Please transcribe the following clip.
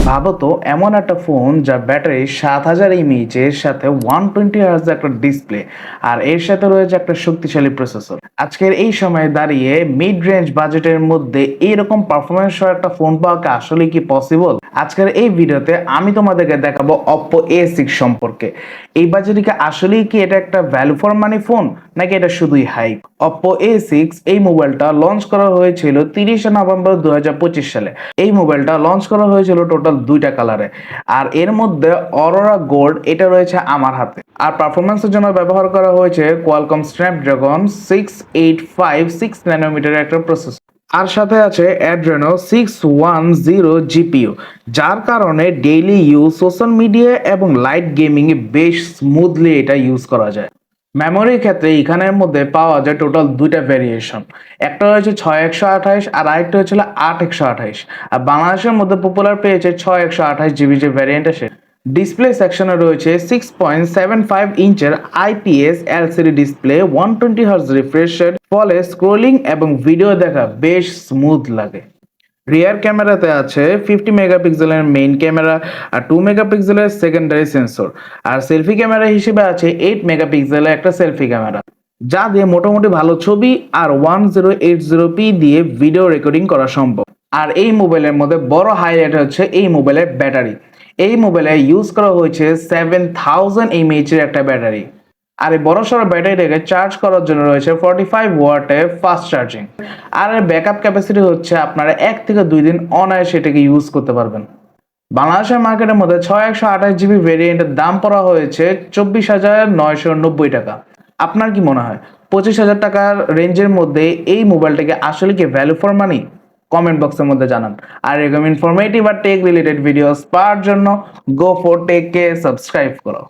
ভাবো তো এমন একটা ফোন যার ব্যাটারি 7000 এমএইচ এর সাথে 120 হার্জ একটা ডিসপ্লে আর এর সাথে রয়েছে একটা শক্তিশালী প্রসেসর। আজকের এই সময়ে দাঁড়িয়ে মিড রেঞ্জ বাজেটের মধ্যে এইরকম পারফরমেন্স সহ একটা ফোন পাওয়া কি আসলে কি পসিবল? আজকের এই ভিডিওতে আমি তোমাদেরকে দেখাবো Oppo A6 সম্পর্কে। এই বাজেটে কি আসলেই কি এটা একটা ভ্যালু ফর মানি ফোন নাকি এটা শুধুই হাইপ? Oppo A6 এই মোবাইলটা লঞ্চ করা হয়েছিল 30শে নভেম্বর 2025 সালে। এই মোবাইলটা লঞ্চ করা হয়েছিল টোটাল দুইটা কালারে, আর এর মধ্যে অরোরা গোল্ড এটা রয়েছে আমার হাতে। আর পারফরমেন্সের জন্য ব্যবহার করা হয়েছে কোয়ালকম স্ন্যাপড্রাগন 6856 ন্যানোমিটারের একটা প্রসেসর। আর সাথে আছে অ্যাড্রেনো 610 জিপিইউ, যার কারণে ডেইলি ইউজ, সোশ্যাল মিডিয়া এবং লাইট গেমিং এ বেশ স্মুথলি এটা ইউজ করা যায়। মেমোরির ক্ষেত্রে এখানের মধ্যে পাওয়া যায় টোটাল দুইটা ভেরিয়েশন। একটা হয়েছে 6128 আর আরেকটা হচ্ছিল 8128। আর বাংলাদেশের মধ্যে পপুলার পেয়েছে 6128 জিবি যে ভ্যারিয়েন্ট আছে। ডিসপ্লে সেকশনে রয়েছে 6.75 ইঞ্চের IPS LCD display, 120 hertz refresh rate, ফলে স্ক্রোলিং এবং ভিডিও দেখা বেশ স্মুথ লাগে। রিয়ার ক্যামেরাতে আছে 50 মেগাপিক্সেলের মেইন ক্যামেরা আর 2 মেগাপিক্সেলের সেকেন্ডারি সেন্সর। আর সেলফি ক্যামেরা হিসেবে আছে 8 মেগাপিক্সেলের একটা সেলফি ক্যামেরা, যা দিয়ে মোটামুটি ভালো ছবি আর 1080p দিয়ে ভিডিও রেকর্ডিং করা সম্ভব। আর এই মোবাইলের মধ্যে বড় হাইলাইট হচ্ছে এই মোবাইলের ব্যাটারি। এই মোবাইলে ইউজ করা হয়েছে 7000 mAh এর একটা ব্যাটারি। আর এই বড়সড় ব্যাটারিটাকে চার্জ করার জন্য রয়েছে 45 ওয়াটের ফাস্ট চার্জিং। আর এর ব্যাকআপ ক্যাপাসিটি হচ্ছে আপনারা 1 থেকে 2 দিন অনায়াসে এটাকে ইউজ করতে পারবেন। বাংলাদেশের মার্কেটের মধ্যে 6128 জিবি ভেরিয়েন্টের দাম পড়া হয়েছে 24,990 টাকা। আপনার কি মনে হয় 25,000 টাকার রেঞ্জের মধ্যে এই মোবাইলটাকে আসলে কি ভ্যালু ফর মানি? কমেন্ট বক্সের মধ্যে জানান। আর এরকম ইনফরমেটিভ আর টেক রিলেটেড ভিডিওস পাওয়ার জন্য গো ফর টেক কে সাবস্ক্রাইব করো।